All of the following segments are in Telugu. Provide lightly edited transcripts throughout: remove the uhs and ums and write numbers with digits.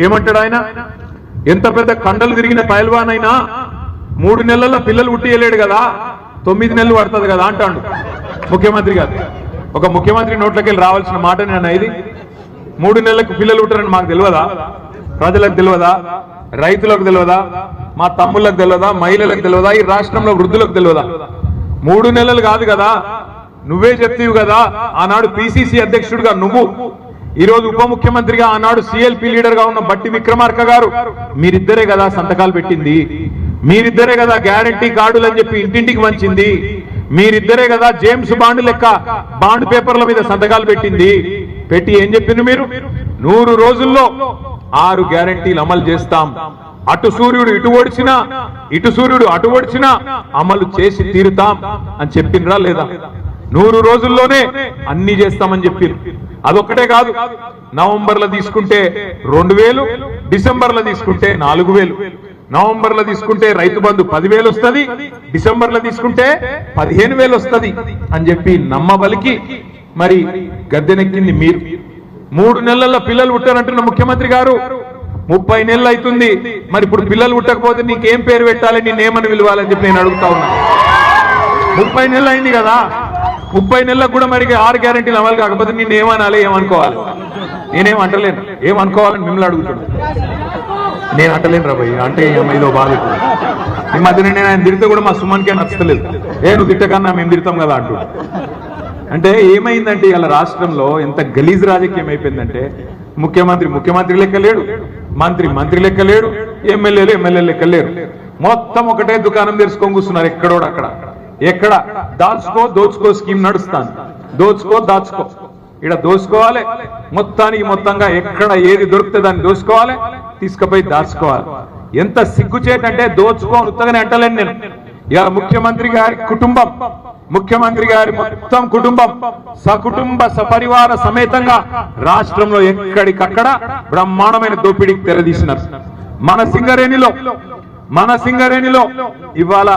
ఏమంటాడు ఆయన? ఎంత పెద్ద కండలు తిరిగిన పైల్వాన్ అయినా 3 నెలల పిల్లలు పుట్టియలేడు కదా, 9 నెలలు పడుతుంది కదా అంటాడు ముఖ్యమంత్రి గారు. ఒక ముఖ్యమంత్రి నోట్లోకి వెళ్ళి రావాల్సిన మాట నేను ఇది. 3 నెలలకు పిల్లలు పుట్టారని మాకు తెలియదా? ప్రజలకు తెలియదా? రైతులకు తెలియదా? మా తమ్ముళ్ళకు తెలియదా? మహిళలకు తెలియదా? ఈ రాష్ట్రంలో వృద్ధులకు తెలియదా? 3 నెలలు కాదు కదా, నువ్వే చెప్తీవు కదా. ఆనాడు పిసిసి అధ్యక్షుడిగా నువ్వు, ఈరోజు ఉప ముఖ్యమంత్రిగా ఆనాడు సిఎల్పి లీడర్ గా ఉన్న బట్టి విక్రమార్క గారు, మీరిద్దరే కదా సంతకాలు పెట్టింది, మీరిద్దరే కదా గ్యారంటీ కార్డులు అని చెప్పి ఇంటింటికి వంచింది, మీరిద్దరే కదా జేమ్స్ బాండ్ లెక్క బాండ్ పేపర్ల మీద సంతకాలు పెట్టింది. పెట్టి ఏం చెప్పింది మీరు? 100 రోజుల్లో 6 గ్యారంటీలు అమలు చేస్తాం, అటు సూర్యుడు ఇటు ఓడిచినా ఇటు సూర్యుడు అటు ఓడిచినా అమలు చేసి తీరుతాం అని చెప్పిండ్రా లేదా? 100 రోజుల్లోనే అన్ని చేస్తామని చెప్పిండ్రు. అదొక్కటే కాదు, నవంబర్లో తీసుకుంటే 2000, డిసెంబర్లో తీసుకుంటే 4000, నవంబర్లో తీసుకుంటే రైతు బంధు 10,000 వస్తుంది, డిసెంబర్లో తీసుకుంటే 15,000 వస్తుంది అని చెప్పి నమ్మబలికి మరి గద్దెనెక్కింది మీరు. 3 నెలల పిల్లలు పుట్టారంటున్న ముఖ్యమంత్రి గారు 30 నెలలు అవుతుంది. మరి ఇప్పుడు పిల్లలు పుట్టకపోతే నీకేం పేరు పెట్టాలి, నేనేమని పిలవాలని చెప్పి నేను అడుగుతా ఉన్నా. 30 నెలలు అయింది కదా, 30 నెలలకు కూడా మరి 6 గ్యారెంటీలు అమలు కాకపోతే నేను ఏమనాలి, ఏమనుకోవాలి? నేనేం అంటలేను, ఏమనుకోవాలని మిమ్మల్ని అడుగుతున్నాను. నేను అంటలేను రాబోయ్, అంటే ఏదో బాధ. ఈ మధ్య నేను ఆయన తిరిగితే కూడా మా సుమన్కే నచ్చలేదు. నువ్వు తిట్టకన్నా మేము తిడతాం కదా అంటూ. అంటే ఏమైందంటే ఇలా రాష్ట్రంలో ఎంత గలీజ్ రాజకీయం అయిపోయిందంటే, ముఖ్యమంత్రి లెక్క లేడు, మంత్రి లెక్క లేడు, ఎమ్మెల్యేలు లెక్క లేరు. మొత్తం ఒకటే దుకాణం తెరుచుకొని కూర్చున్నారు ఎక్కడోడు అక్కడ. ఎక్కడ దోచుకో స్కీమ్ నడుస్తాను, దాచుకో. ఇక్కడ దోచుకోవాలి, మొత్తంగా ఎక్కడ ఏది దొరికితే దాన్ని దోచుకోవాలి, తీసుకుపోయి దాచుకోవాలి. ఎంత సిగ్గుచేటంటే దోచుకోని ఉత్తగానే అంటలేను నేను. ఇవాళ ముఖ్యమంత్రి గారి కుటుంబం, ముఖ్యమంత్రి గారి మొత్తం కుటుంబం సకుటుంబ సపరివార సమేతంగా రాష్ట్రంలో ఎక్కడికక్కడ బ్రహ్మాండమైన దోపిడీకి తెరదీసినారు. మన సింగరేణిలో ఇవాళ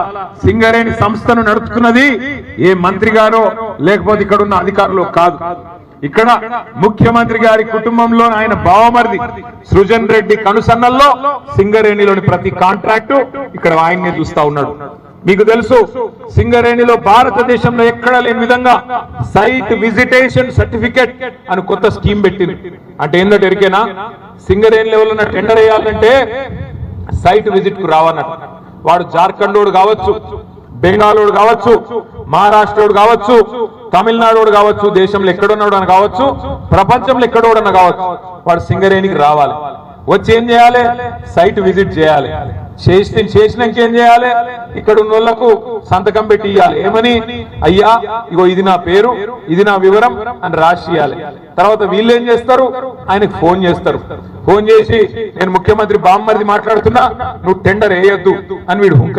సింగరేణి సంస్థను నడుపుతున్నది ఏ మంత్రి గారో లేకపోతే ఇక్కడ ఉన్న అధికారులు కాదు. ఇక్కడ ముఖ్యమంత్రి గారి కుటుంబంలో ఆయన బావమరిది సృజన్ రెడ్డి కనుసన్నల్లో సింగరేణిలోని ప్రతి కాంట్రాక్టు ఇక్కడ ఆయన్నే చూస్తా ఉన్నాడు. మీకు తెలుసు, సింగరేణిలో భారతదేశంలో ఎక్కడ లేని విధంగా సైట్ విజిటేషన్ సర్టిఫికెట్ అని కొత్త స్కీమ్ పెట్టింది. అంటే ఏంటంటే ఎరికేనా, సింగరేణి లెవెల్ టెండర్ వేయాలంటే సైట్ విజిట్ కు రావన్నట్టు. వాడు జార్ఖండోడు కావచ్చు, బెంగాలోడు కావచ్చు, మహారాష్ట్రోడు కావచ్చు, తమిళనాడు కావచ్చు, దేశంలో ఎక్కడున్నాడు అని కావచ్చు, ప్రపంచంలో ఎక్కడోడన్నా కావచ్చు, వాడు సింగరేణికి రావాలి. వచ్చి ఏం చేయాలి? సైట్ విజిట్ చేయాలి. చేసినాక ఏం చేయాలి? ఇక్కడ ఉన్న వాళ్ళకు సంతకం పెట్టి ఇవ్వాలి. ఏమని? అయ్యా ఇగో ఇది నా పేరు, ఇది నా వివరం అని రాసి ఇవ్వాలి. తర్వాత వీళ్ళు ఏం చేస్తారు? ఆయనకు ఫోన్ చేస్తారు. ఫోన్ చేసి నేను ముఖ్యమంత్రి బామ్మరిది మాట్లాడుతున్నా, నువ్వు టెండర్ వేయొద్దు అని వీడు